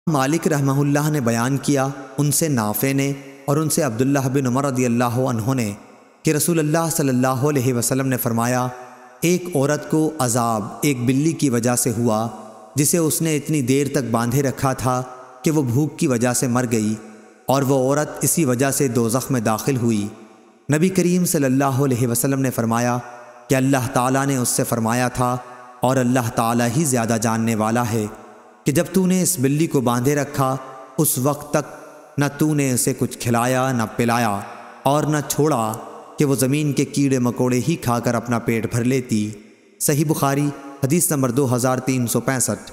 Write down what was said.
مالک رحمہ اللہ نے بیان کیا، ان سے نافع نے اور ان سے عبداللہ بن عمر رضی اللہ عنہ نے کہ رسول اللہ صلی اللہ علیہ وسلم نے فرمایا، ایک عورت کو عذاب ایک بلی کی وجہ سے ہوا جسے اس نے اتنی دیر تک باندھے رکھا تھا کہ وہ بھوک کی وجہ سے مر گئی، اور وہ عورت اسی وجہ سے دوزخ میں داخل ہوئی۔ نبی کریم صلی اللہ علیہ وسلم نے فرمایا کہ اللہ تعالیٰ نے اس سے فرمایا تھا، اور اللہ تعالیٰ ہی زیادہ جاننے والا ہے، کہ جب تو نے اس بلی کو باندھے رکھا اس وقت تک نہ تو نے اسے کچھ کھلایا نہ پلایا، اور نہ چھوڑا کہ وہ زمین کے کیڑے مکوڑے ہی کھا کر اپنا پیٹ بھر لیتی۔ صحیح بخاری حدیث نمبر 2365۔